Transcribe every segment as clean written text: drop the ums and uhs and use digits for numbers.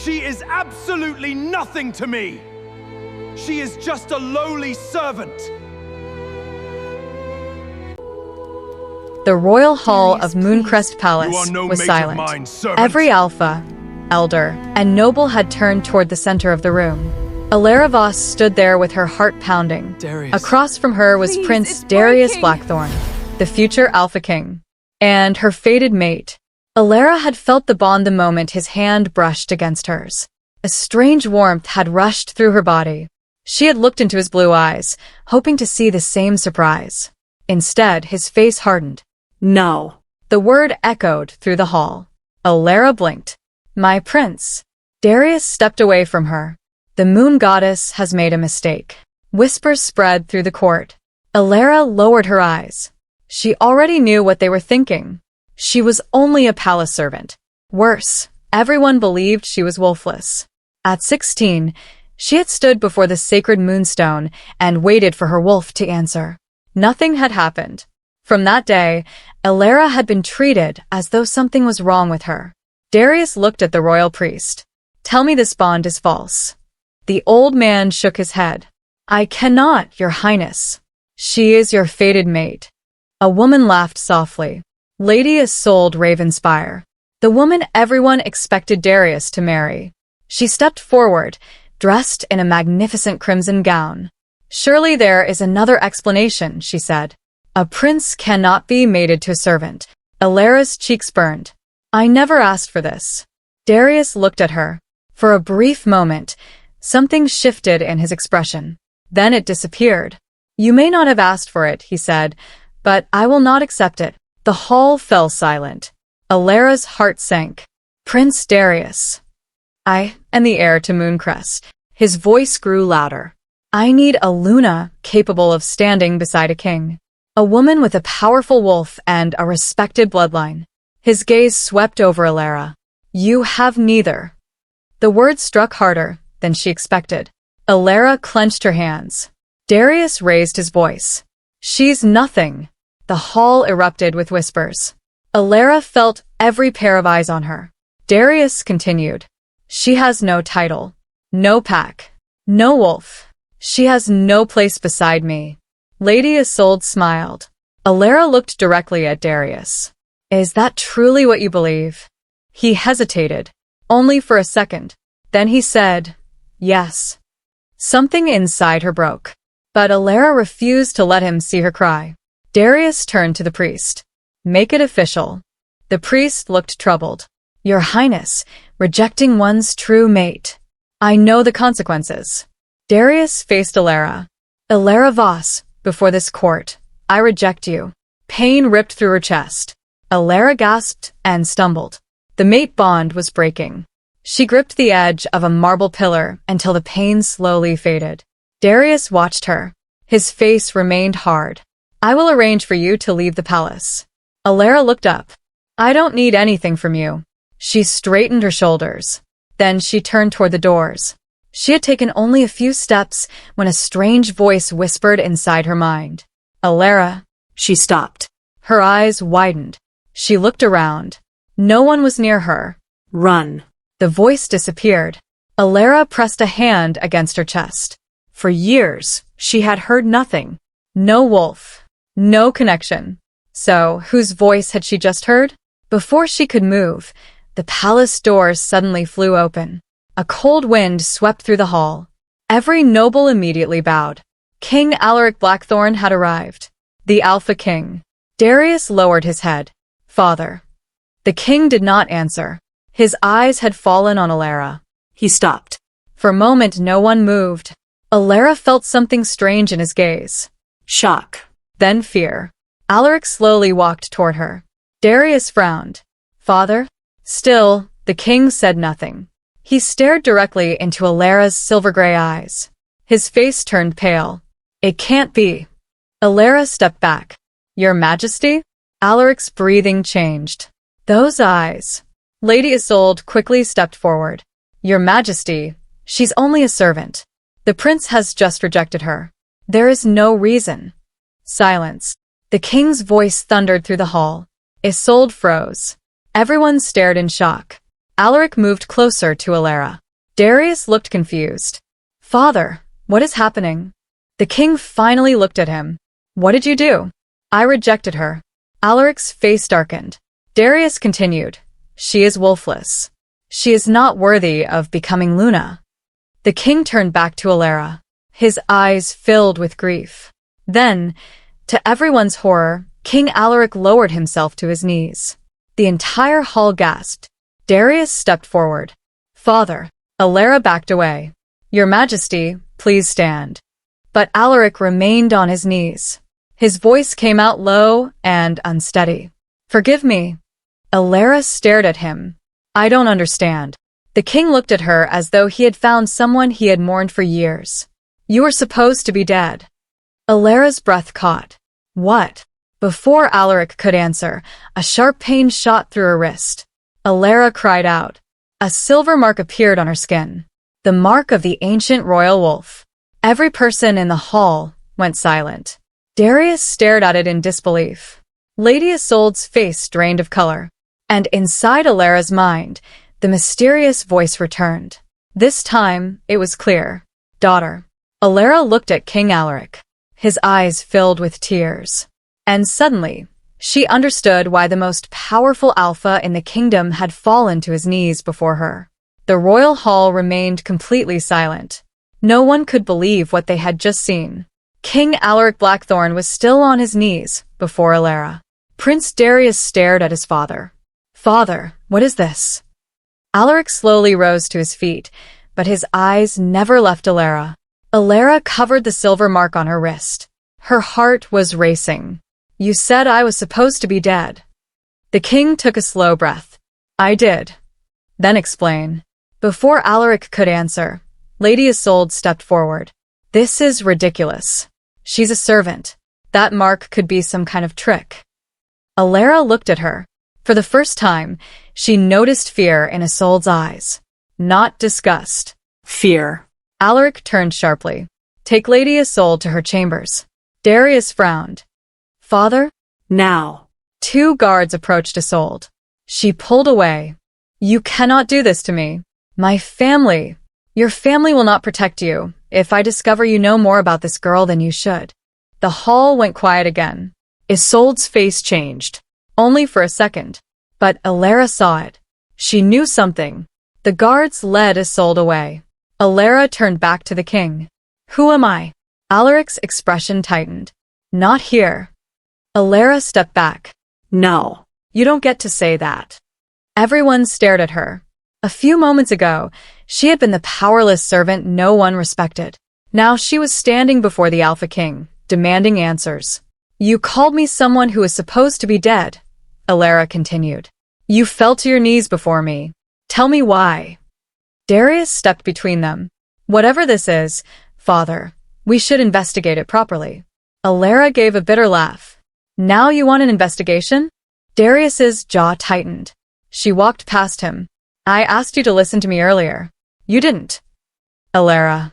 She is absolutely nothing to me. She is just a lowly servant. The royal hall of Mooncrest Palace was silent. Every alpha, elder, and noble had turned toward the center of the room. Elara Voss stood there with her heart pounding. Across from her was Prince Darius Blackthorn, the future Alpha King, and her fated mate. Elara had felt the bond the moment his hand brushed against hers. A strange warmth had rushed through her body. She had looked into his blue eyes, hoping to see the same surprise. Instead, his face hardened. No. The word echoed through the hall. Elara blinked. My prince. Darius stepped away from her. The moon goddess has made a mistake. Whispers spread through the court. Elara lowered her eyes. She already knew what they were thinking. She was only a palace servant. Worse, everyone believed she was wolfless. At 16, she had stood before the sacred moonstone and waited for her wolf to answer. Nothing had happened. From that day, Elara had been treated as though something was wrong with her. Darius looked at the royal priest. Tell me this bond is false. The old man shook his head. I cannot, your highness. She is your fated mate. A woman laughed softly. Lady Isolde Ravenspire. The woman everyone expected Darius to marry. She stepped forward, dressed in a magnificent crimson gown. Surely there is another explanation, she said. A prince cannot be mated to a servant. Elara's cheeks burned. I never asked for this. Darius looked at her. For a brief moment, something shifted in his expression. Then it disappeared. You may not have asked for it, he said, but I will not accept it. The hall fell silent. Elara's heart sank. Prince Darius. I am the heir to Mooncrest. His voice grew louder. I need a Luna capable of standing beside a king. A woman with a powerful wolf and a respected bloodline. His gaze swept over Elara. You have neither. The words struck harder than she expected. Elara clenched her hands. Darius raised his voice. She's nothing. The hall erupted with whispers. Elara felt every pair of eyes on her. Darius continued. She has no title, no pack, no wolf. She has no place beside me. Lady Isolde smiled. Elara looked directly at Darius. Is that truly what you believe? He hesitated, only for a second. Then he said, yes. Something inside her broke. But Elara refused to let him see her cry. Darius turned to the priest. Make it official. The priest looked troubled. Your Highness, rejecting one's true mate. I know the consequences. Darius faced Elara. Elara Voss, before this court, I reject you. Pain ripped through her chest. Elara gasped and stumbled. The mate bond was breaking. She gripped the edge of a marble pillar until the pain slowly faded. Darius watched her. His face remained hard. I will arrange for you to leave the palace. Elara looked up. I don't need anything from you. She straightened her shoulders. Then she turned toward the doors. She had taken only a few steps when a strange voice whispered inside her mind. Elara. She stopped. Her eyes widened. She looked around. No one was near her. Run. The voice disappeared. Elara pressed a hand against her chest. For years, she had heard nothing. No wolf. No connection. So, whose voice had she just heard? Before she could move, the palace doors suddenly flew open. A cold wind swept through the hall. Every noble immediately bowed. King Alaric Blackthorn had arrived. The Alpha King. Darius lowered his head. Father. The king did not answer. His eyes had fallen on Elara. He stopped. For a moment no one moved. Elara felt something strange in his gaze. Shock. Then fear. Alaric slowly walked toward her. Darius frowned. Father? Still, the king said nothing. He stared directly into Elara's silver-gray eyes. His face turned pale. It can't be. Elara stepped back. Your Majesty? Alaric's breathing changed. Those eyes. Lady Isolde quickly stepped forward. Your Majesty, she's only a servant. The prince has just rejected her. There is no reason. Silence. The king's voice thundered through the hall. Isolde froze. Everyone stared in shock. Alaric moved closer to Elara. Darius looked confused. Father, what is happening? The king finally looked at him. What did you do? I rejected her. Alaric's face darkened. Darius continued. She is wolfless. She is not worthy of becoming Luna. The king turned back to Elara, his eyes filled with grief. Then, to everyone's horror, King Alaric lowered himself to his knees. The entire hall gasped. Darius stepped forward. Father. Elara backed away. Your Majesty, please stand. But Alaric remained on his knees. His voice came out low and unsteady. Forgive me. Elara stared at him. I don't understand. The king looked at her as though he had found someone he had mourned for years. You were supposed to be dead. Elara's breath caught. What? Before Alaric could answer, a sharp pain shot through her wrist. Elara cried out. A silver mark appeared on her skin. The mark of the ancient royal wolf. Every person in the hall went silent. Darius stared at it in disbelief. Lady Isolde's face drained of color. And inside Elara's mind, the mysterious voice returned. This time, it was clear. Daughter. Elara looked at King Alaric. His eyes filled with tears. And suddenly, she understood why the most powerful alpha in the kingdom had fallen to his knees before her. The royal hall remained completely silent. No one could believe what they had just seen. King Alaric Blackthorn was still on his knees before Elara. Prince Darius stared at his father. Father, what is this? Alaric slowly rose to his feet, but his eyes never left Elara. Elara covered the silver mark on her wrist. Her heart was racing. You said I was supposed to be dead. The king took a slow breath. I did. Then explain. Before Alaric could answer, Lady Isolde stepped forward. This is ridiculous. She's a servant. That mark could be some kind of trick. Elara looked at her. For the first time, she noticed fear in Isolde's eyes. Not disgust. Fear. Alaric turned sharply. Take Lady Isolde to her chambers. Darius frowned. Father? Now. 2 guards approached Isolde. She pulled away. You cannot do this to me. My family. Your family will not protect you if I discover you know more about this girl than you should. The hall went quiet again. Isolde's face changed. Only for a second. But Elara saw it. She knew something. The guards led Isolde away. Elara turned back to the king. Who am I? Alaric's expression tightened. Not here. Elara stepped back. No. You don't get to say that. Everyone stared at her. A few moments ago, she had been the powerless servant no one respected. Now she was standing before the Alpha King, demanding answers. You called me someone who is supposed to be dead, Elara continued. You fell to your knees before me. Tell me why. Darius stepped between them. Whatever this is, Father, we should investigate it properly. Elara gave a bitter laugh. Now you want an investigation? Darius's jaw tightened. She walked past him. I asked you to listen to me earlier. You didn't. Elara.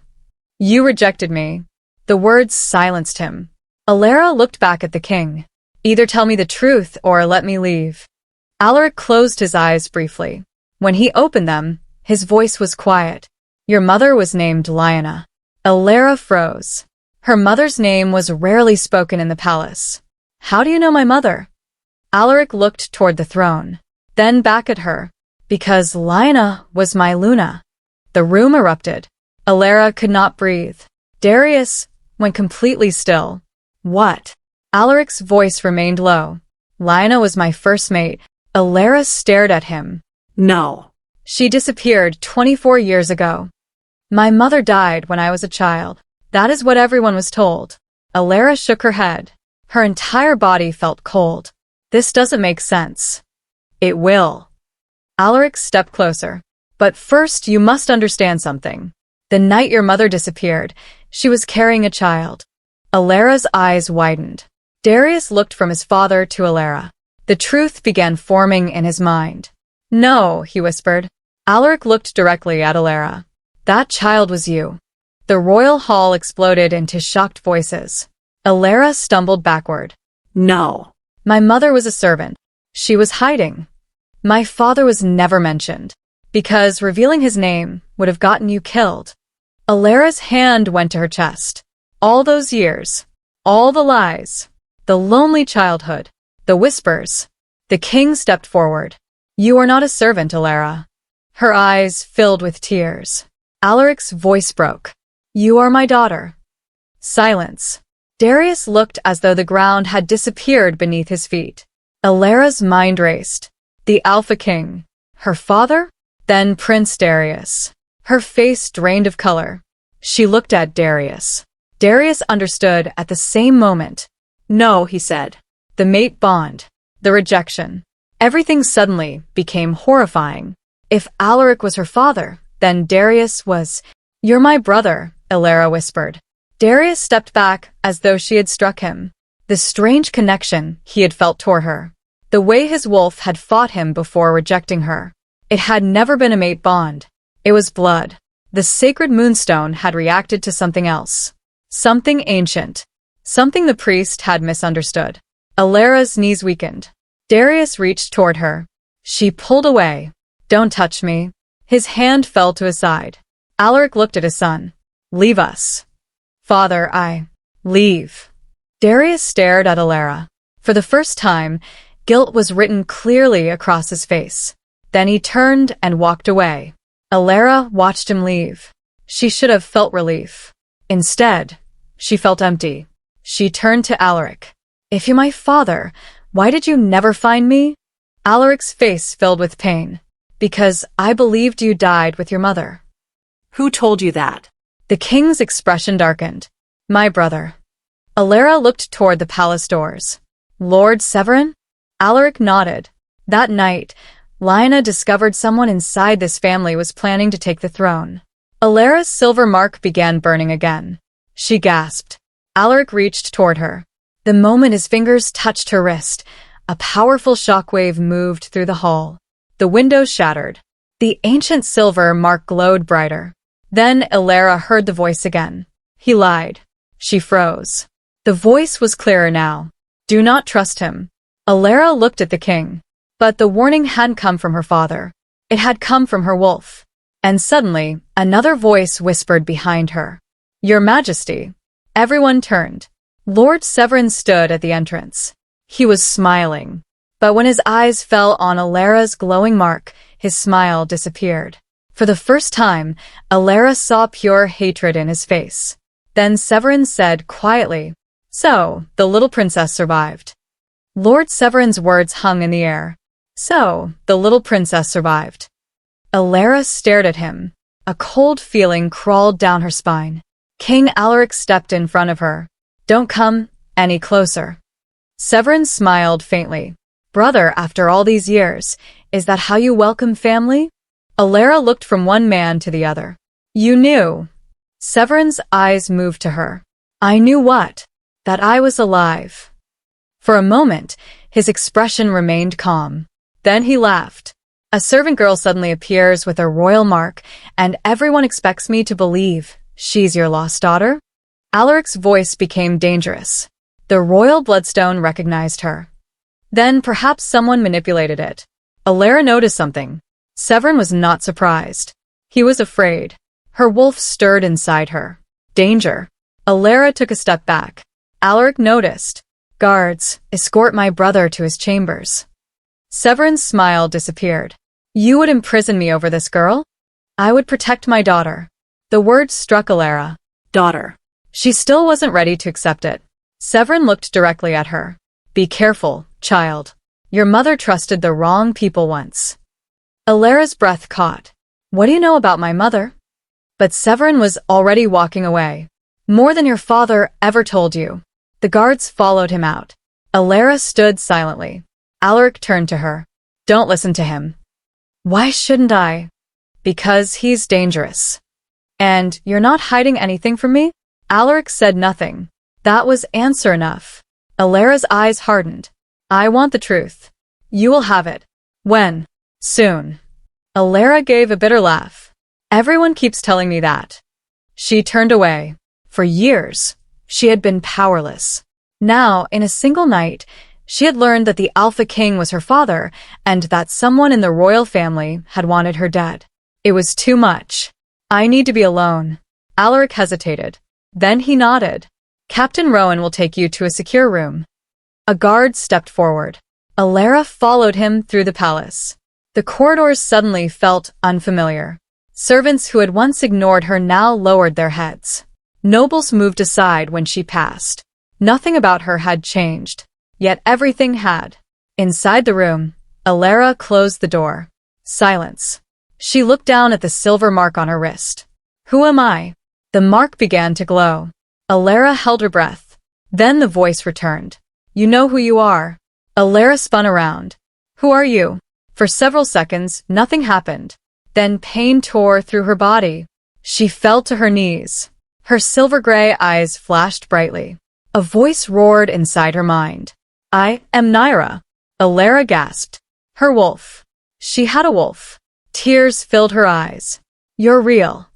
You rejected me. The words silenced him. Elara looked back at the king. Either tell me the truth or let me leave. Alaric closed his eyes briefly. When he opened them, his voice was quiet. Your mother was named Lyanna. Elara froze. Her mother's name was rarely spoken in the palace. How do you know my mother? Alaric looked toward the throne, then back at her. Because Lyanna was my Luna. The room erupted. Elara could not breathe. Darius went completely still. What? Alaric's voice remained low. Lyanna was my first mate. Elara stared at him. No. She disappeared 24 years ago. My mother died when I was a child. That is what everyone was told. Elara shook her head. Her entire body felt cold. This doesn't make sense. It will. Alaric stepped closer. But first you must understand something. The night your mother disappeared, she was carrying a child. Elara's eyes widened. Darius looked from his father to Elara. The truth began forming in his mind. No, he whispered. Alaric looked directly at Elara. That child was you. The royal hall exploded into shocked voices. Elara stumbled backward. No. My mother was a servant. She was hiding. My father was never mentioned. because revealing his name would have gotten you killed. Elara's hand went to her chest. All those years, all the lies, the lonely childhood, the whispers. The king stepped forward. You are not a servant, Elara. Her eyes filled with tears. Alaric's voice broke. You are my daughter. Silence. Darius looked as though the ground had disappeared beneath his feet. Elara's mind raced. The Alpha King. Her father? Then Prince Darius. Her face drained of color. She looked at Darius. Darius understood at the same moment. No, he said. The mate bond. The rejection. Everything suddenly became horrifying. If Alaric was her father, then Darius was— You're my brother, Elara whispered. Darius stepped back as though she had struck him. The strange connection he had felt toward her. The way his wolf had fought him before rejecting her. It had never been a mate bond. It was blood. The sacred moonstone had reacted to something else. Something ancient. Something the priest had misunderstood. Elara's knees weakened. Darius reached toward her. She pulled away. Don't touch me. His hand fell to his side. Alaric looked at his son. Leave us. Father, leave. Darius stared at Elara. For the first time, guilt was written clearly across his face. Then he turned and walked away. Elara watched him leave. She should have felt relief. Instead, she felt empty. She turned to Alaric. If you're my father, why did you never find me? Alaric's face filled with pain. Because I believed you died with your mother. Who told you that? The king's expression darkened. My brother. Elara looked toward the palace doors. Lord Severin? Alaric nodded. That night, Lyanna discovered someone inside this family was planning to take the throne. Elara's silver mark began burning again. She gasped. Alaric reached toward her. The moment his fingers touched her wrist, a powerful shockwave moved through the hall. The windows shattered. The ancient silver mark glowed brighter. Then Elara heard the voice again. He lied. She froze. The voice was clearer now. Do not trust him. Elara looked at the king. But the warning hadn't come from her father. It had come from her wolf. And suddenly, another voice whispered behind her. Your Majesty. Everyone turned. Lord Severin stood at the entrance. He was smiling. But when his eyes fell on Elara's glowing mark, his smile disappeared. For the first time, Elara saw pure hatred in his face. Then Severin said quietly, So, the little princess survived. Lord Severin's words hung in the air. So, the little princess survived. Elara stared at him. A cold feeling crawled down her spine. King Alaric stepped in front of her. Don't come any closer. Severin smiled faintly. Brother, after all these years, is that how you welcome family? Elara looked from one man to the other. You knew. Severin's eyes moved to her. I knew what? That I was alive. For a moment, his expression remained calm. Then he laughed. A servant girl suddenly appears with a royal mark, and everyone expects me to believe she's your lost daughter? Alaric's voice became dangerous. The royal bloodstone recognized her. Then perhaps someone manipulated it. Elara noticed something. Severin was not surprised. He was afraid. Her wolf stirred inside her. Danger. Elara took a step back. Alaric noticed. Guards, escort my brother to his chambers. Severin's smile disappeared. You would imprison me over this girl? I would protect my daughter. The word struck Elara. Daughter. She still wasn't ready to accept it. Severin looked directly at her. Be careful, child. Your mother trusted the wrong people once. Elara's breath caught. What do you know about my mother? But Severin was already walking away. More than your father ever told you. The guards followed him out. Elara stood silently. Alaric turned to her. Don't listen to him. Why shouldn't I? Because he's dangerous. And you're not hiding anything from me? Alaric said nothing. That was answer enough. Elara's eyes hardened. I want the truth. You will have it. When? Soon. Elara gave a bitter laugh. Everyone keeps telling me that. She turned away. For years, she had been powerless. Now, in a single night, She had learned that the Alpha King was her father and that someone in the royal family had wanted her dead. It was too much. I need to be alone. Alaric hesitated. Then he nodded. Captain Rowan will take you to a secure room. A guard stepped forward. Elara followed him through the palace. The corridors suddenly felt unfamiliar. Servants who had once ignored her now lowered their heads. Nobles moved aside when she passed. Nothing about her had changed. Yet everything had. Inside the room, Elara closed the door. Silence. She looked down at the silver mark on her wrist. Who am I? The mark began to glow. Elara held her breath. Then the voice returned. You know who you are. Elara spun around. Who are you? For several seconds, nothing happened. Then pain tore through her body. She fell to her knees. Her silver-gray eyes flashed brightly. A voice roared inside her mind. I am Naira. Elara gasped. Her wolf. She had a wolf. Tears filled her eyes. You're real.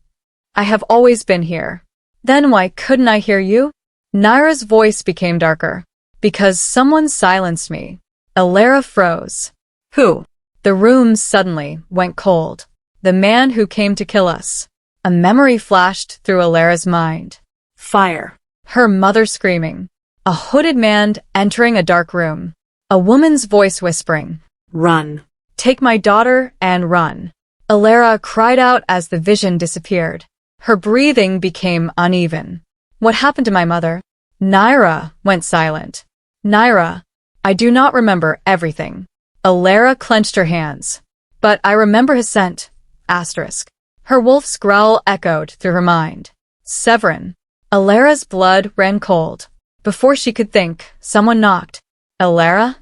I have always been here. Then why couldn't I hear you? Naira's voice became darker. Because someone silenced me. Elara froze. Who? The room suddenly went cold. The man who came to kill us. A memory flashed through Elara's mind. Fire. Her mother screaming. A hooded man entering a dark room. A woman's voice whispering. Run. Take my daughter and run. Elara cried out as the vision disappeared. Her breathing became uneven. What happened to my mother? Naira went silent. Naira, I do not remember everything. Elara clenched her hands. But I remember his scent. Asterisk. Her wolf's growl echoed through her mind. Severin. Elara's blood ran cold. Before she could think, someone knocked. Elara?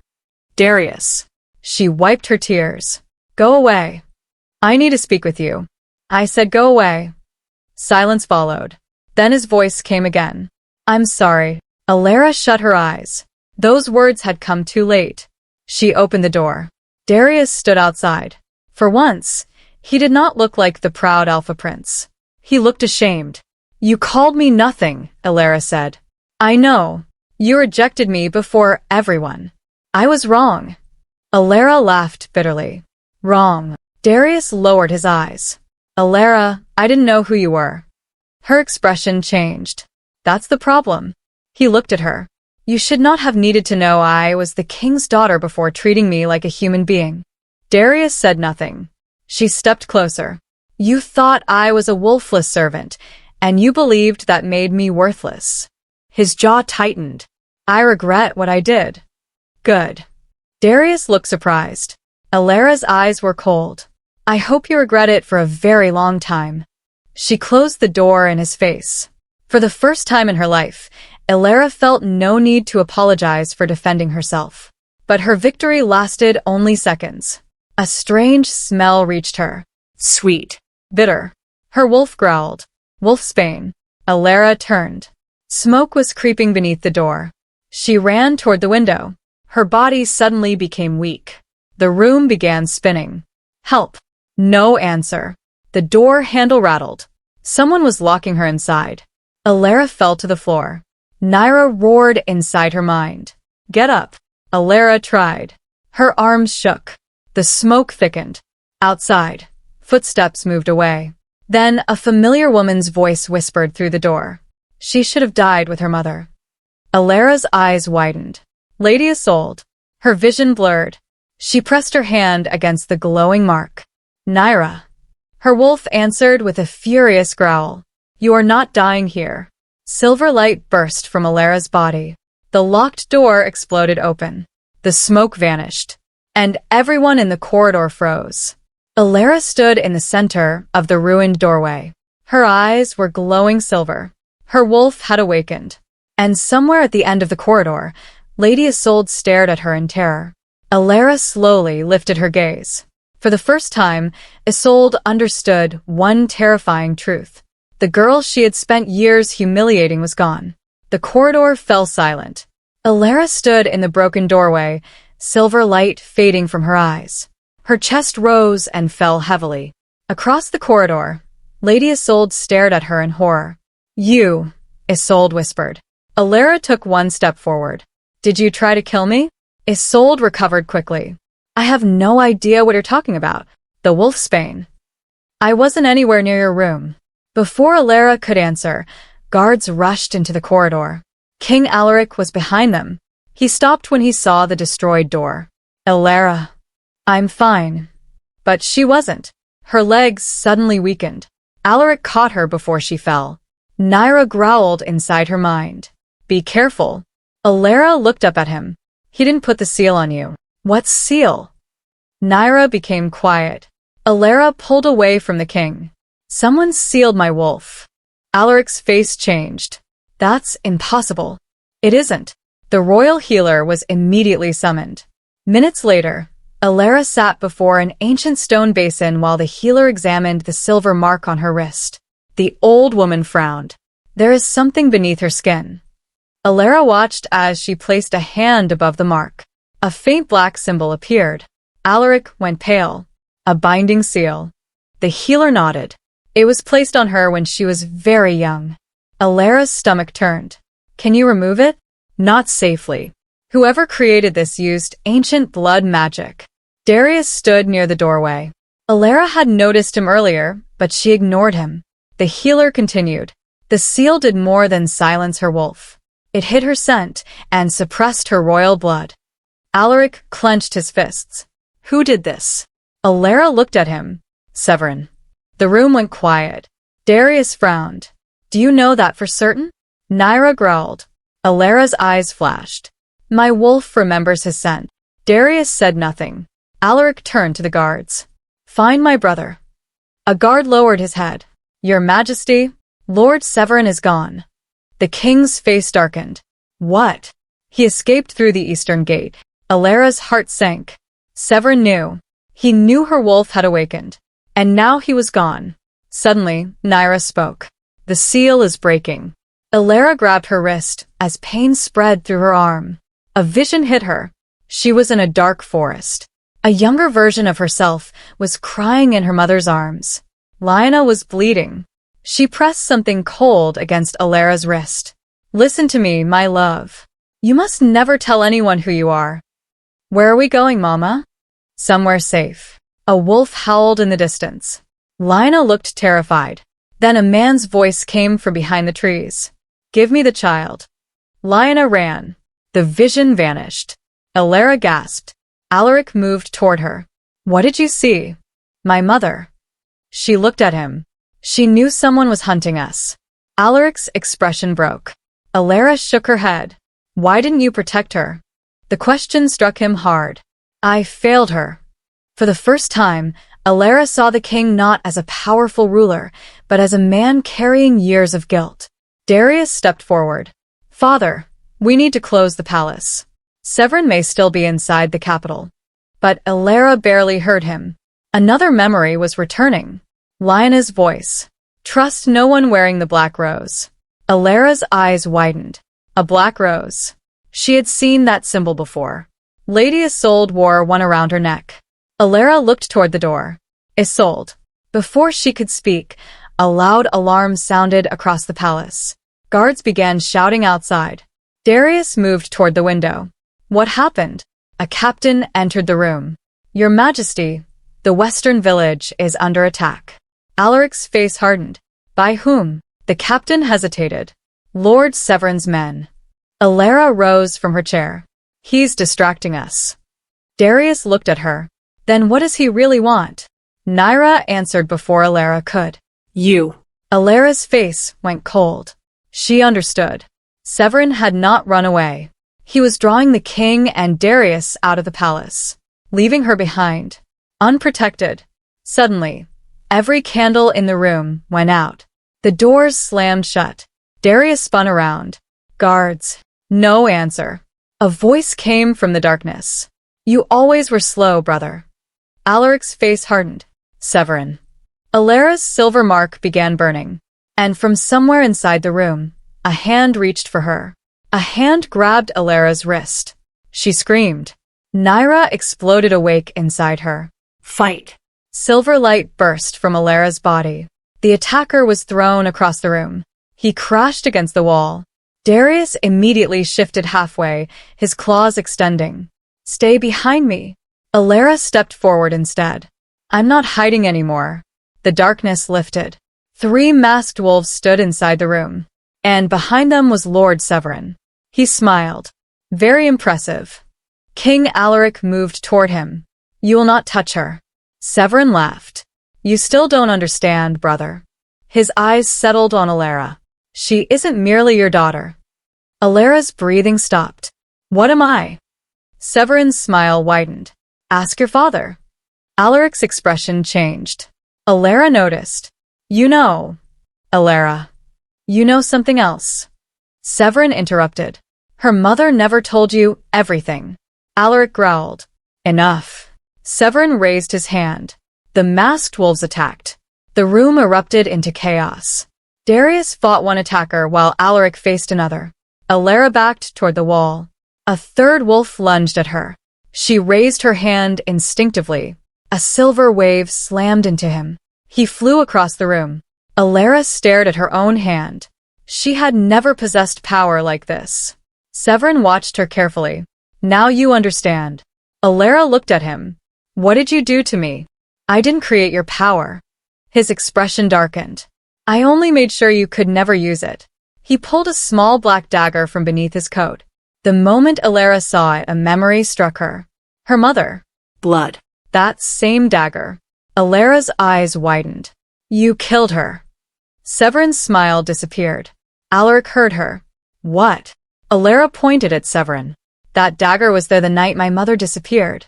Darius. She wiped her tears. Go away. I need to speak with you. I said go away. Silence followed. Then his voice came again. I'm sorry. Elara shut her eyes. Those words had come too late. She opened the door. Darius stood outside. For once, he did not look like the proud Alpha Prince. He looked ashamed. You called me nothing, Elara said. I know. You rejected me before everyone. I was wrong. Elara laughed bitterly. Wrong. Darius lowered his eyes. Elara, I didn't know who you were. Her expression changed. That's the problem. He looked at her. You should not have needed to know I was the king's daughter before treating me like a human being. Darius said nothing. She stepped closer. You thought I was a wolfless servant, and you believed that made me worthless. His jaw tightened. I regret what I did. Good. Darius looked surprised. Elara's eyes were cold. I hope you regret it for a very long time. She closed the door in his face. For the first time in her life, Elara felt no need to apologize for defending herself. But her victory lasted only seconds. A strange smell reached her. Sweet. Bitter. Her wolf growled. Wolfsbane. Elara turned. Smoke was creeping beneath the door. She ran toward the window. Her body suddenly became weak. The room began spinning. Help. No answer. The door handle rattled. Someone was locking her inside. Elara fell to the floor. Naira roared inside her mind. Get up. Elara tried. Her arms shook. The smoke thickened. Outside, footsteps moved away. Then a familiar woman's voice whispered through the door. She should have died with her mother. Elara's eyes widened. Lady Isolde. Her vision blurred. She pressed her hand against the glowing mark. Naira. Her wolf answered with a furious growl. You are not dying here. Silver light burst from Elara's body. The locked door exploded open. The smoke vanished. And everyone in the corridor froze. Elara stood in the center of the ruined doorway. Her eyes were glowing silver. Her wolf had awakened. And somewhere at the end of the corridor, Lady Isolde stared at her in terror. Elara slowly lifted her gaze. For the first time, Isolde understood one terrifying truth. The girl she had spent years humiliating was gone. The corridor fell silent. Elara stood in the broken doorway, silver light fading from her eyes. Her chest rose and fell heavily. Across the corridor, Lady Isolde stared at her in horror. You, Isolde whispered. Elara took one step forward. Did you try to kill me? Isolde recovered quickly. I have no idea what you're talking about. The wolfsbane. I wasn't anywhere near your room. Before Elara could answer, guards rushed into the corridor. King Alaric was behind them. He stopped when he saw the destroyed door. Elara. I'm fine. But she wasn't. Her legs suddenly weakened. Alaric caught her before she fell. Naira growled inside her mind. Be careful. Elara looked up at him. He didn't put the seal on you. What seal? Naira became quiet. Elara pulled away from the king. Someone sealed my wolf. Alaric's face changed. That's impossible. It isn't. The royal healer was immediately summoned. Minutes later, Elara sat before an ancient stone basin while the healer examined the silver mark on her wrist. The old woman frowned. There is something beneath her skin. Elara watched as she placed a hand above the mark. A faint black symbol appeared. Alaric went pale. A binding seal. The healer nodded. It was placed on her when she was very young. Elara's stomach turned. Can you remove it? Not safely. Whoever created this used ancient blood magic. Darius stood near the doorway. Elara had noticed him earlier, but she ignored him. The healer continued. The seal did more than silence her wolf. It hid her scent and suppressed her royal blood. Alaric clenched his fists. Who did this? Elara looked at him. Severin. The room went quiet. Darius frowned. Do you know that for certain? Naira growled. Elara's eyes flashed. My wolf remembers his scent. Darius said nothing. Alaric turned to the guards. Find my brother. A guard lowered his head. Your Majesty, Lord Severin is gone. The king's face darkened. What? He escaped through the eastern gate. Elara's heart sank. Severin knew. He knew her wolf had awakened. And now he was gone. Suddenly, Naira spoke. The seal is breaking. Elara grabbed her wrist as pain spread through her arm. A vision hit her. She was in a dark forest. A younger version of herself was crying in her mother's arms. Lyanna was bleeding. She pressed something cold against Elara's wrist. Listen to me, my love. You must never tell anyone who you are. Where are we going, Mama? Somewhere safe. A wolf howled in the distance. Lyanna looked terrified. Then a man's voice came from behind the trees. Give me the child. Lyanna ran. The vision vanished. Elara gasped. Alaric moved toward her. What did you see? My mother. She looked at him. She knew someone was hunting us. Alaric's expression broke. Elara shook her head. Why didn't you protect her? The question struck him hard. I failed her. For the first time, Elara saw the king not as a powerful ruler, but as a man carrying years of guilt. Darius stepped forward. Father, we need to close the palace. Severin may still be inside the capital. But Elara barely heard him. Another memory was returning. Lyanna's voice. Trust no one wearing the black rose. Elara's eyes widened. A black rose. She had seen that symbol before. Lady Isolde wore one around her neck. Elara looked toward the door. Isolde. Before she could speak, a loud alarm sounded across the palace. Guards began shouting outside. Darius moved toward the window. What happened? A captain entered the room. Your Majesty, the western village is under attack. Alaric's face hardened. By whom? The captain hesitated. Lord Severin's men. Elara rose from her chair. He's distracting us. Darius looked at her. Then what does he really want? Naira answered before Elara could. You. Elara's face went cold. She understood. Severin had not run away. He was drawing the king and Darius out of the palace, leaving her behind, unprotected. Suddenly, every candle in the room went out. The doors slammed shut. Darius spun around. Guards. No answer. A voice came from the darkness. You always were slow, brother. Alaric's face hardened. Severin. Elara's silver mark began burning. And from somewhere inside the room, a hand reached for her. A hand grabbed Elara's wrist. She screamed. Naira exploded awake inside her. Fight. Silver light burst from Elara's body. The attacker was thrown across the room. He crashed against the wall. Darius immediately shifted halfway, his claws extending. Stay behind me. Elara stepped forward instead. I'm not hiding anymore. The darkness lifted. 3 masked wolves stood inside the room, and behind them was Lord Severin. He smiled. Very impressive. King Alaric moved toward him. You will not touch her. Severin laughed. You still don't understand, brother. His eyes settled on Elara. She isn't merely your daughter. Alara's breathing stopped. What am I? Severin's smile widened. Ask your father. Alaric's expression changed. Elara noticed. You know, Elara. You know something else. Severin interrupted. Her mother never told you everything. Alaric growled. Enough. Severin raised his hand. The masked wolves attacked. The room erupted into chaos. Darius fought one attacker while Alaric faced another. Elara backed toward the wall. A third wolf lunged at her. She raised her hand instinctively. A silver wave slammed into him. He flew across the room. Elara stared at her own hand. She had never possessed power like this. Severin watched her carefully. Now you understand. Elara looked at him. What did you do to me? I didn't create your power. His expression darkened. I only made sure you could never use it. He pulled a small black dagger from beneath his coat. The moment Elara saw it, a memory struck her. Her mother. Blood. That same dagger. Elara's eyes widened. You killed her. Severin's smile disappeared. Alaric heard her. What? Elara pointed at Severin. That dagger was there the night my mother disappeared.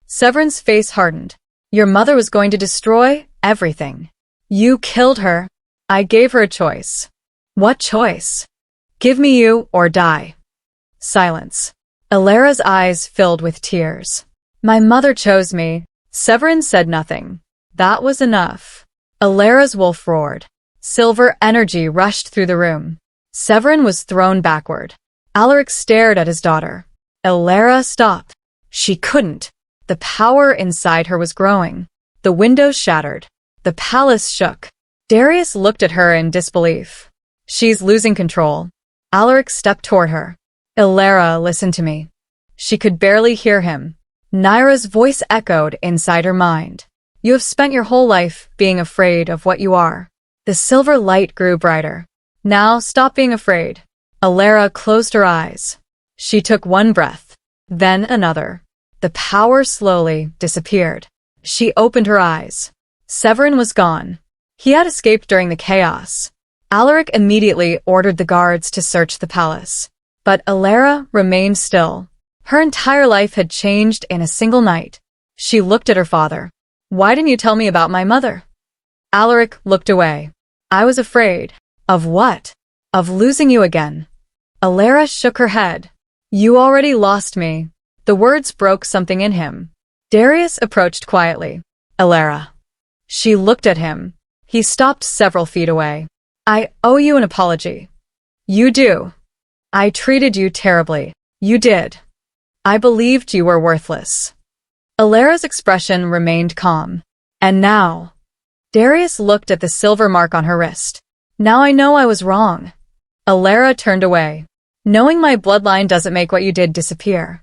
Severin's face hardened. Your mother was going to destroy everything. You killed her. I gave her a choice. What choice? Give me you or die. Silence. Elara's eyes filled with tears. My mother chose me. Severin said nothing. That was enough. Elara's wolf roared. Silver energy rushed through the room. Severin was thrown backward. Alaric stared at his daughter. Elara stopped. She couldn't. The power inside her was growing. The windows shattered. The palace shook. Darius looked at her in disbelief. She's losing control. Alaric stepped toward her. Elara, listen to me. She could barely hear him. Nyra's voice echoed inside her mind. You have spent your whole life being afraid of what you are. The silver light grew brighter. Now stop being afraid. Elara closed her eyes. She took one breath, then another. The power slowly disappeared. She opened her eyes. Severin was gone. He had escaped during the chaos. Alaric immediately ordered the guards to search the palace. But Elara remained still. Her entire life had changed in a single night. She looked at her father. Why didn't you tell me about my mother? Alaric looked away. I was afraid. Of what? Of losing you again. Elara shook her head. You already lost me. The words broke something in him. Darius approached quietly. Elara. She looked at him. He stopped several feet away. I owe you an apology. You do. I treated you terribly. You did. I believed you were worthless. Elara's expression remained calm. And now? Darius looked at the silver mark on her wrist. Now I know I was wrong. Elara turned away. Knowing my bloodline doesn't make what you did disappear.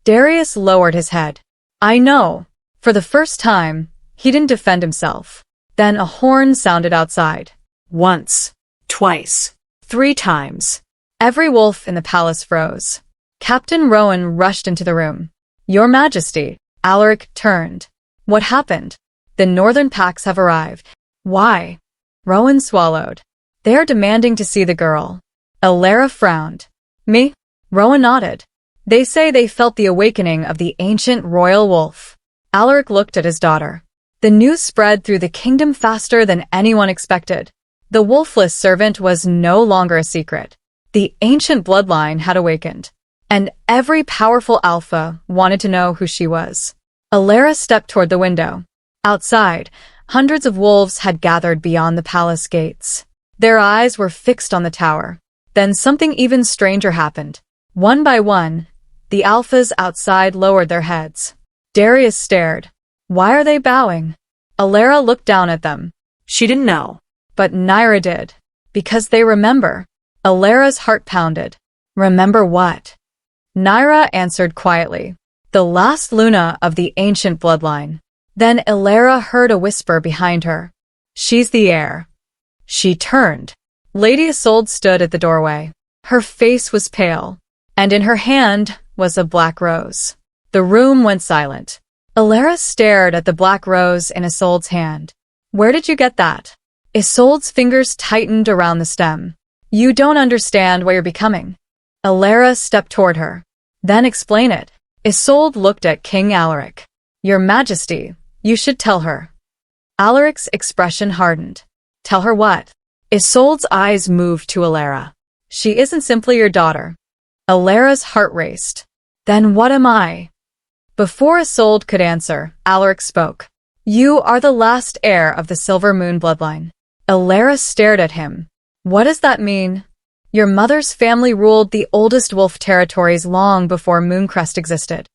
Darius lowered his head. I know. For the first time, he didn't defend himself. Then a horn sounded outside. Once. Twice. 3 times. Every wolf in the palace froze. Captain Rowan rushed into the room. Your Majesty. Alaric turned. What happened? The northern packs have arrived. Why? Rowan swallowed. They are demanding to see the girl. Elara frowned. Me? Rowan nodded. They say they felt the awakening of the ancient royal wolf. Alaric looked at his daughter. The news spread through the kingdom faster than anyone expected. The wolfless servant was no longer a secret. The ancient bloodline had awakened. And every powerful alpha wanted to know who she was. Elara stepped toward the window. Outside, hundreds of wolves had gathered beyond the palace gates. Their eyes were fixed on the tower. Then something even stranger happened. One by one, the alphas outside lowered their heads. Darius stared. Why are they bowing? Elara looked down at them. She didn't know. But Nyra did. Because they remember. Elara's heart pounded. Remember what? Nyra answered quietly. the last Luna of the ancient bloodline. Then Elara heard a whisper behind her. She's the heir. She turned. Lady Isolde stood at the doorway. Her face was pale, and in her hand was a black rose. The room went silent. Elara stared at the black rose in Isolde's hand. Where did you get that? Isolde's fingers tightened around the stem. You don't understand what you're becoming. Elara stepped toward her. Then explain it. Isolde looked at King Alaric. Your Majesty, you should tell her. Alaric's expression hardened. Tell her what? Isolde's eyes moved to Elara. She isn't simply your daughter. Elara's heart raced. Then what am I? Before Isolde could answer, Alaric spoke. You are the last heir of the Silver Moon bloodline. Elara stared at him. What does that mean? Your mother's family ruled the oldest wolf territories long before Mooncrest existed.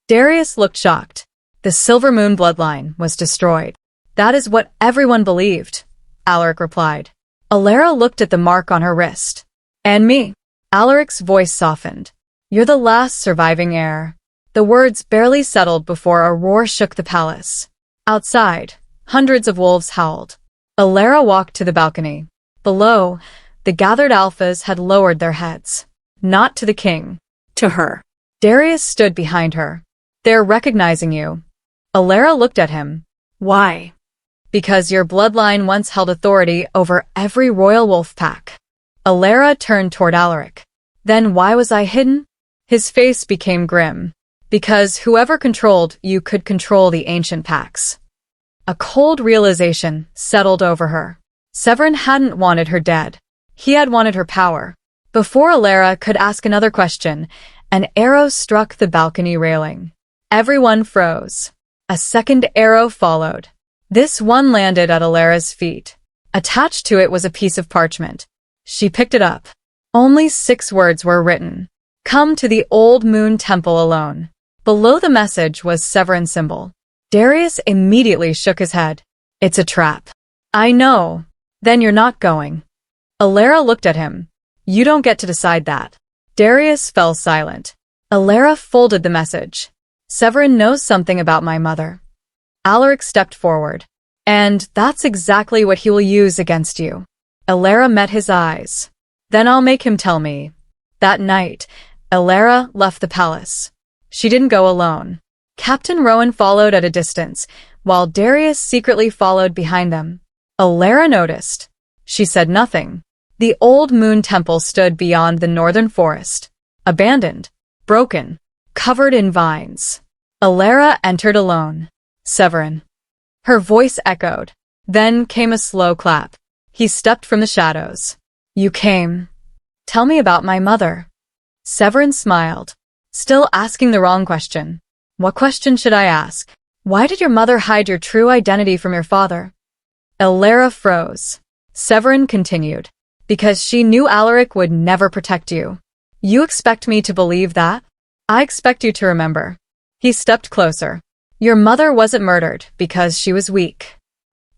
Darius looked shocked. The Silver Moon bloodline was destroyed. That is what everyone believed, Alaric replied. Elara looked at the mark on her wrist. And me? Alaric's voice softened. You're the last surviving heir. The words barely settled before a roar shook the palace. Outside, hundreds of wolves howled. Elara walked to the balcony. Below, the gathered alphas had lowered their heads. Not to the king. To her. Darius stood behind her. They're recognizing you. Elara looked at him. Why? Because your bloodline once held authority over every royal wolf pack. Elara turned toward Alaric. Then why was I hidden? His face became grim. Because whoever controlled you could control the ancient packs. A cold realization settled over her. Severin hadn't wanted her dead. He had wanted her power. Before Elara could ask another question, an arrow struck the balcony railing. Everyone froze. A second arrow followed. This one landed at Elara's feet. Attached to it was a piece of parchment. She picked it up. Only 6 words were written. Come to the Old Moon Temple alone. Below the message was Severin's symbol. Darius immediately shook his head. It's a trap. I know. Then you're not going. Elara looked at him. You don't get to decide that. Darius fell silent. Elara folded the message. Severin knows something about my mother. Alaric stepped forward. And that's exactly what he will use against you. Elara met his eyes. Then I'll make him tell me. That night, Elara left the palace. She didn't go alone. Captain Rowan followed at a distance, while Darius secretly followed behind them. Elara noticed. She said nothing. The Old Moon Temple stood beyond the northern forest. Abandoned. Broken. Covered in vines. Elara entered alone. Severin. Her voice echoed. Then came a slow clap. He stepped from the shadows. You came. Tell me about my mother. Severin smiled. Still asking the wrong question. What question should I ask? Why did your mother hide your true identity from your father? Elara froze. Severin continued. Because she knew Alaric would never protect you. You expect me to believe that? I expect you to remember. He stepped closer. Your mother wasn't murdered because she was weak.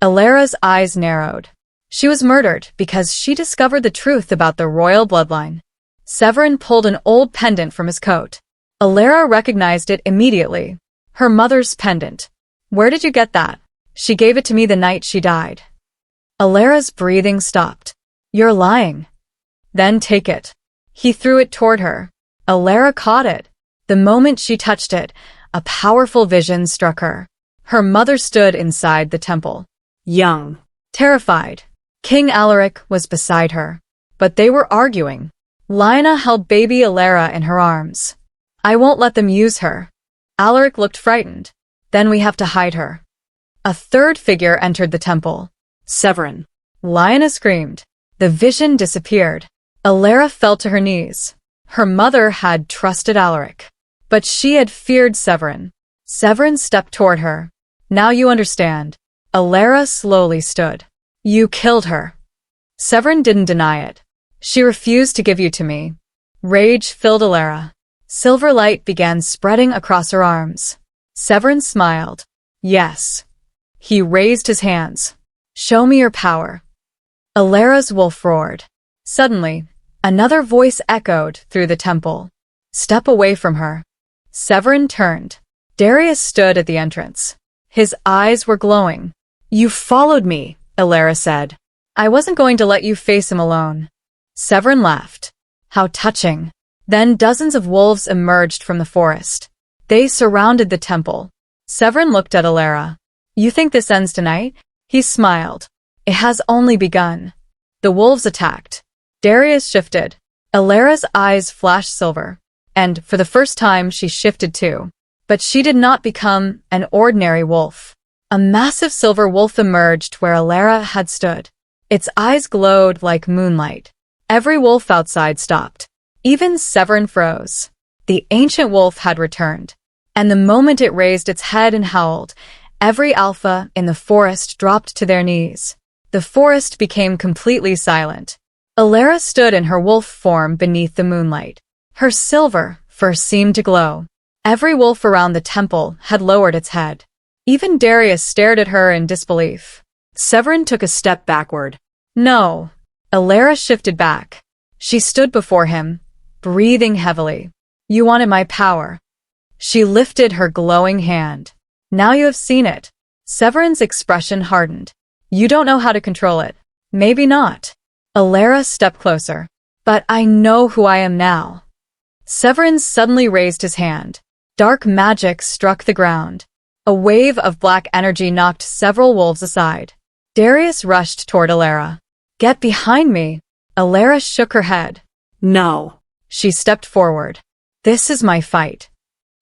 Elara's eyes narrowed. She was murdered because she discovered the truth about the royal bloodline. Severin pulled an old pendant from his coat. Elara recognized it immediately. Her mother's pendant. Where did you get that? She gave it to me the night she died. Elara's breathing stopped. You're lying. Then take it. He threw it toward her. Elara caught it. The moment she touched it, a powerful vision struck her. Her mother stood inside the temple. Young. Terrified. King Alaric was beside her. But they were arguing. Lyanna held baby Elara in her arms. I won't let them use her. Alaric looked frightened. Then we have to hide her. A third figure entered the temple. Severin. Lyanna screamed. The vision disappeared. Elara fell to her knees. Her mother had trusted Alaric. But she had feared Severin. Severin stepped toward her. Now you understand. Elara slowly stood. You killed her. Severin didn't deny it. She refused to give you to me. Rage filled Elara. Silver light began spreading across her arms. Severin smiled. Yes. He raised his hands. Show me your power. Elara's wolf roared. Suddenly, another voice echoed through the temple. Step away from her. Severin turned. Darius stood at the entrance. His eyes were glowing. "You followed me," Elara said. "I wasn't going to let you face him alone." Severin laughed. "How touching." Then dozens of wolves emerged from the forest. They surrounded the temple. Severin looked at Elara. "You think this ends tonight?" He smiled. "It has only begun." The wolves attacked. Darius shifted. Elara's eyes flashed silver, and for the first time she shifted too. But she did not become an ordinary wolf. A massive silver wolf emerged where Elara had stood. Its eyes glowed like moonlight. Every wolf outside stopped. Even Severin froze. The ancient wolf had returned, and the moment it raised its head and howled, every alpha in the forest dropped to their knees. The forest became completely silent. Elara stood in her wolf form beneath the moonlight. Her silver fur seemed to glow. Every wolf around the temple had lowered its head. Even Darius stared at her in disbelief. Severin took a step backward. "No." Elara shifted back. She stood before him, breathing heavily. "You wanted my power." She lifted her glowing hand. "Now you have seen it." Severin's expression hardened. "You don't know how to control it." "Maybe not." Elara stepped closer. "But I know who I am now." Severin suddenly raised his hand. Dark magic struck the ground. A wave of black energy knocked several wolves aside. Darius rushed toward Elara. "Get behind me." Elara shook her head. "No." She stepped forward. "This is my fight."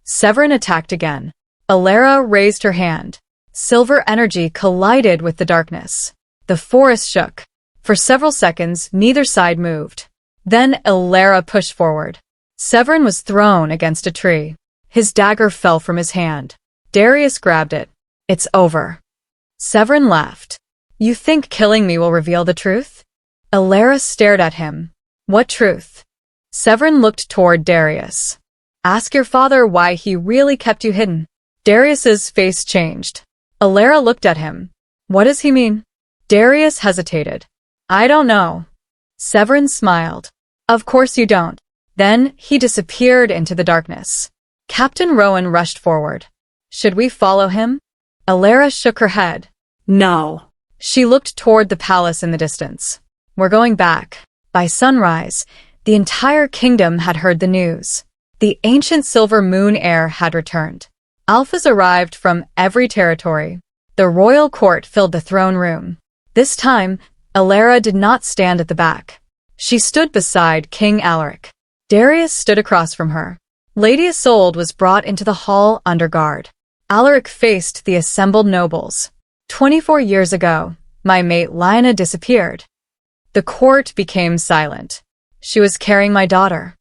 Severin attacked again. Elara raised her hand. Silver energy collided with the darkness. The forest shook. For several seconds, neither side moved. Then Elara pushed forward. Severin was thrown against a tree. His dagger fell from his hand. Darius grabbed it. "It's over." Severin laughed. "You think killing me will reveal the truth?" Elara stared at him. "What truth?" Severin looked toward Darius. "Ask your father why he really kept you hidden." Darius's face changed. Elara looked at him. "What does he mean?" Darius hesitated. "I don't know." Severin smiled. "Of course you don't." Then he disappeared into the darkness. Captain Rowan rushed forward. "Should we follow him?" Elara shook her head. "No." She looked toward the palace in the distance. "We're going back." By sunrise, the entire kingdom had heard the news. The ancient silver moon heir had returned. Alphas arrived from every territory. The royal court filled the throne room. This time, Elara did not stand at the back. She stood beside King Alaric. Darius stood across from her. Lady Isolde was brought into the hall under guard. Alaric faced the assembled nobles. 24 years ago, my mate Lyanna disappeared. The court became silent. She was carrying my daughter.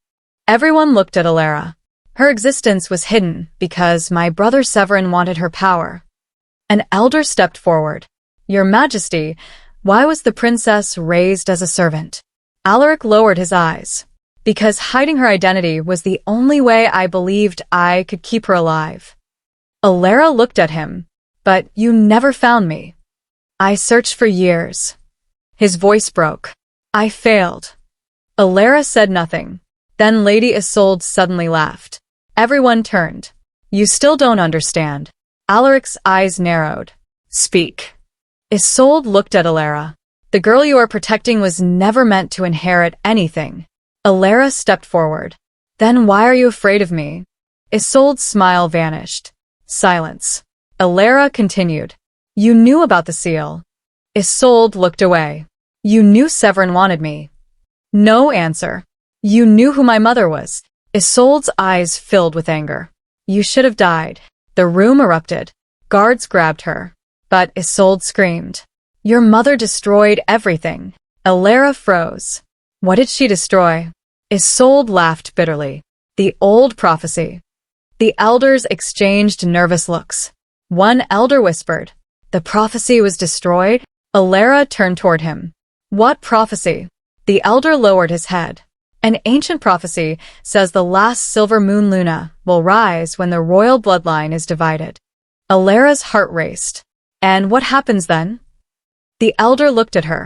Everyone looked at Elara. Her existence was hidden because my brother Severin wanted her power. An elder stepped forward. "Your Majesty, why was the princess raised as a servant?" Alaric lowered his eyes. "Because hiding her identity was the only way I believed I could keep her alive." Elara looked at him. "But you never found me." "I searched for years." His voice broke. "I failed." Elara said nothing. Then Lady Isolde suddenly laughed. Everyone turned. "You still don't understand." Alaric's eyes narrowed. "Speak." Isolde looked at Elara. "The girl you are protecting was never meant to inherit anything." Elara stepped forward. "Then why are you afraid of me?" Isolde's smile vanished. Silence. Elara continued. "You knew about the seal." Isolde looked away. "You knew Severin wanted me." No answer. "You knew who my mother was." Isolde's eyes filled with anger. "You should have died." The room erupted. Guards grabbed her. But Isolde screamed. "Your mother destroyed everything." Elara froze. "What did she destroy?" Isolde laughed bitterly. "The old prophecy." The elders exchanged nervous looks. One elder whispered, "The prophecy was destroyed?" Elara turned toward him. "What prophecy?" The elder lowered his head. "An ancient prophecy says the last silver moon Luna will rise when the royal bloodline is divided." Elara's heart raced. "And what happens then?" The elder looked at her.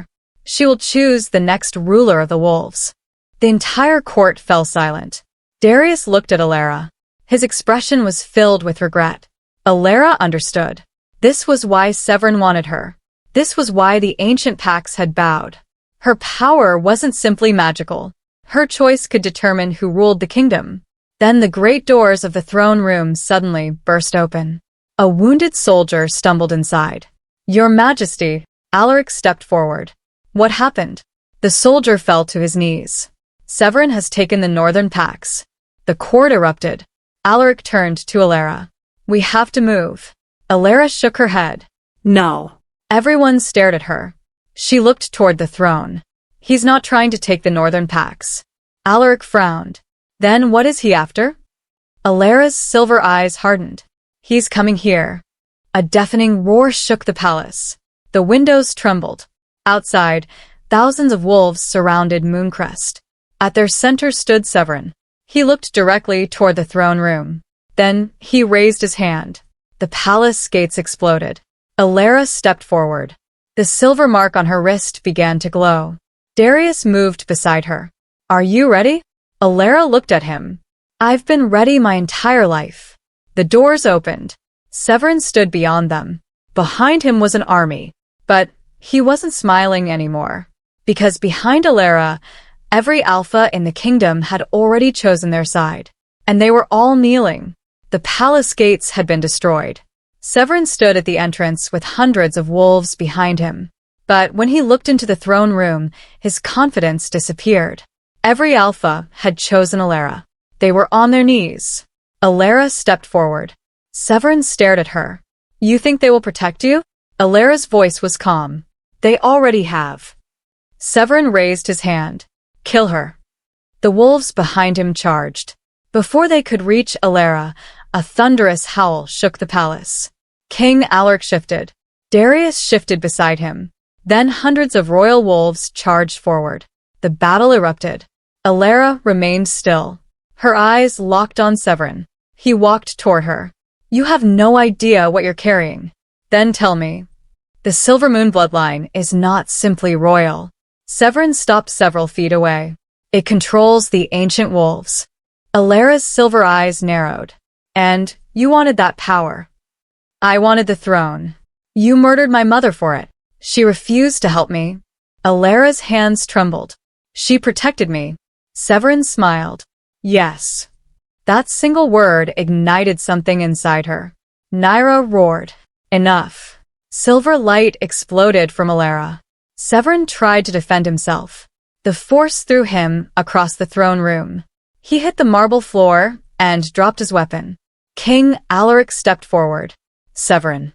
"She will choose the next ruler of the wolves." The entire court fell silent. Darius looked at Elara. His expression was filled with regret. Elara understood. This was why Severin wanted her. This was why the ancient Pax had bowed. Her power wasn't simply magical. Her choice could determine who ruled the kingdom. Then the great doors of the throne room suddenly burst open. A wounded soldier stumbled inside. Your Majesty, Alaric stepped forward. What happened? The soldier fell to his knees. Severin has taken the northern Pax. The court erupted. Alaric turned to Elara. We have to move. Elara shook her head. No. Everyone stared at her. She looked toward the throne. He's not trying to take the northern Pax. Alaric frowned. Then what is he after? Elara's silver eyes hardened. He's coming here. A deafening roar shook the palace. The windows trembled. Outside, thousands of wolves surrounded Mooncrest. At their center stood Severin. He looked directly toward the throne room. Then he raised his hand. The palace gates exploded. Elara stepped forward. The silver mark on her wrist began to glow. Darius moved beside her. Are you ready? Elara looked at him. I've been ready my entire life. The doors opened. Severin stood beyond them. Behind him was an army. But he wasn't smiling anymore. Because behind Elara, every alpha in the kingdom had already chosen their side. And they were all kneeling. The palace gates had been destroyed. Severin stood at the entrance with hundreds of wolves behind him. But when he looked into the throne room, his confidence disappeared. Every alpha had chosen Elara. They were on their knees. Elara stepped forward. Severin stared at her. You think they will protect you? Elara's voice was calm. They already have. Severin raised his hand. Kill her. The wolves behind him charged. Before they could reach Elara, a thunderous howl shook the palace. King Alaric shifted. Darius shifted beside him. Then hundreds of royal wolves charged forward. The battle erupted. Elara remained still. Her eyes locked on Severin. He walked toward her. You have no idea what you're carrying. Then tell me. The Silver Moon bloodline is not simply royal. Severin stopped several feet away. It controls the ancient wolves. Elara's silver eyes narrowed. And you wanted that power. I wanted the throne. You murdered my mother for it. She refused to help me. Elara's hands trembled. She protected me. Severin smiled. Yes. That single word ignited something inside her. Naira roared. Enough. Silver light exploded from Elara. Severin tried to defend himself. The force threw him across the throne room. He hit the marble floor and dropped his weapon. King Alaric stepped forward. Severin.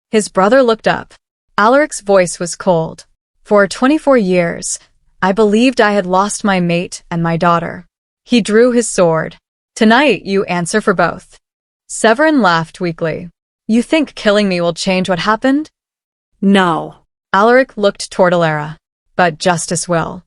His brother looked up. Alaric's voice was cold. For 24 years, I believed I had lost my mate and my daughter. He drew his sword. Tonight you answer for both. Severin laughed weakly. You think killing me will change what happened? No. Alaric looked toward Elara. But justice will.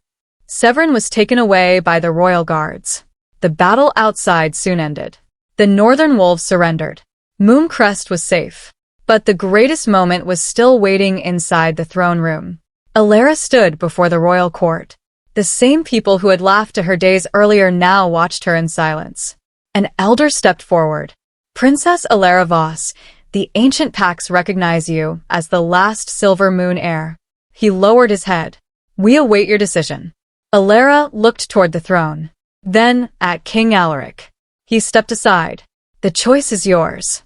Severin was taken away by the royal guards. The battle outside soon ended. The northern wolves surrendered. Mooncrest was safe. But the greatest moment was still waiting inside the throne room. Elara stood before the royal court. The same people who had laughed to her days earlier now watched her in silence. An elder stepped forward. Princess Elara Voss, the ancient Pax recognize you as the last Silver Moon heir. He lowered his head. We await your decision. Elara looked toward the throne. Then at King Alaric. He stepped aside. The choice is yours.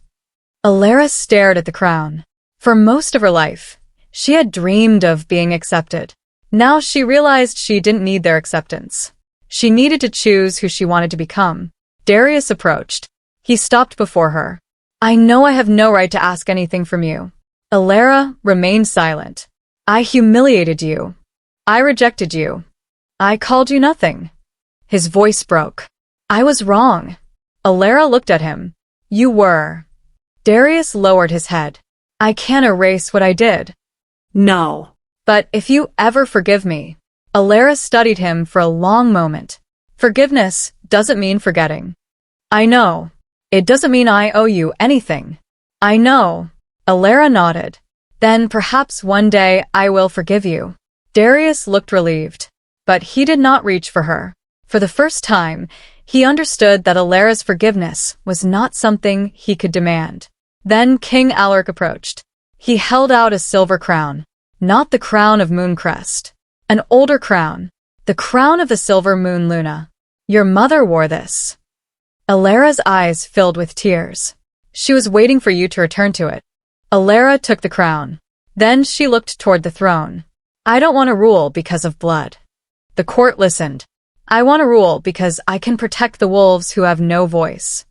Elara stared at the crown. For most of her life, she had dreamed of being accepted. Now she realized she didn't need their acceptance. She needed to choose who she wanted to become. Darius approached. He stopped before her. I know I have no right to ask anything from you. Elara remained silent. I humiliated you. I rejected you. I called you nothing. His voice broke. I was wrong. Elara looked at him. You were. Darius lowered his head. I can't erase what I did. No. But if you ever forgive me. Elara studied him for a long moment. Forgiveness doesn't mean forgetting. I know. It doesn't mean I owe you anything. I know. Elara nodded. Then perhaps one day I will forgive you. Darius looked relieved. But he did not reach for her. For the first time, He understood that Elara's forgiveness was not something he could demand. Then King Alaric approached. He held out a silver crown, not the crown of Mooncrest. An older crown, the crown of the silver moon Luna. Your mother wore this. Elara's eyes filled with tears. She was waiting for you to return to it. Elara took the crown. Then she looked toward the throne. I don't want to rule because of blood. The court listened. I want to rule because I can protect the wolves who have no voice.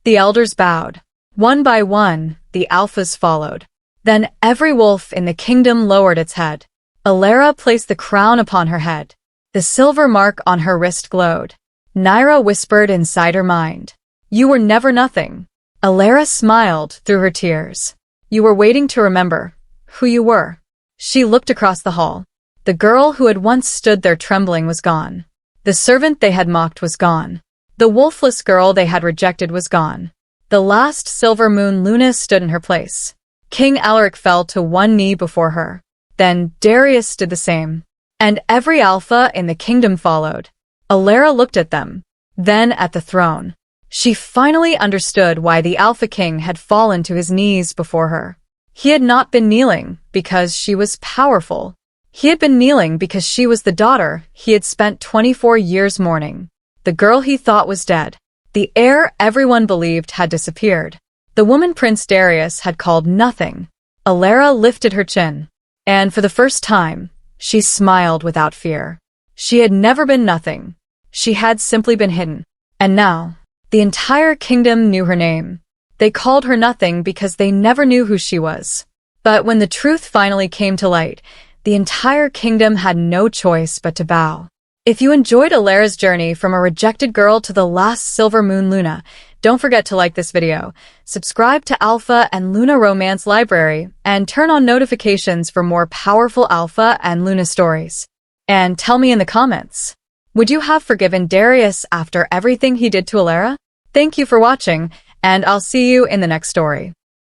The elders bowed. One by one, the alphas followed. Then every wolf in the kingdom lowered its head. Elara placed the crown upon her head. The silver mark on her wrist glowed. Naira whispered inside her mind. You were never nothing. Elara smiled through her tears. You were waiting to remember who you were. She looked across the hall. The girl who had once stood there trembling was gone. The servant they had mocked was gone. The wolfless girl they had rejected was gone. The last silver moon Luna stood in her place. King Alaric fell to one knee before her. Then Darius did the same. And every alpha in the kingdom followed. Elara looked at them, then at the throne. She finally understood why the Alpha King had fallen to his knees before her. He had not been kneeling because she was powerful. He had been kneeling because she was the daughter he had spent 24 years mourning. The girl he thought was dead. The heir everyone believed had disappeared. The woman Prince Darius had called nothing. Elara lifted her chin. And for the first time, she smiled without fear. She had never been nothing. She had simply been hidden. And now, the entire kingdom knew her name. They called her nothing because they never knew who she was. But when the truth finally came to light, the entire kingdom had no choice but to bow. If you enjoyed Elara's journey from a rejected girl to the last silver moon Luna, don't forget to like this video, subscribe to Alpha and Luna Romance Library, and turn on notifications for more powerful Alpha and Luna stories. And tell me in the comments, would you have forgiven Darius after everything he did to Elara? Thank you for watching, and I'll see you in the next story.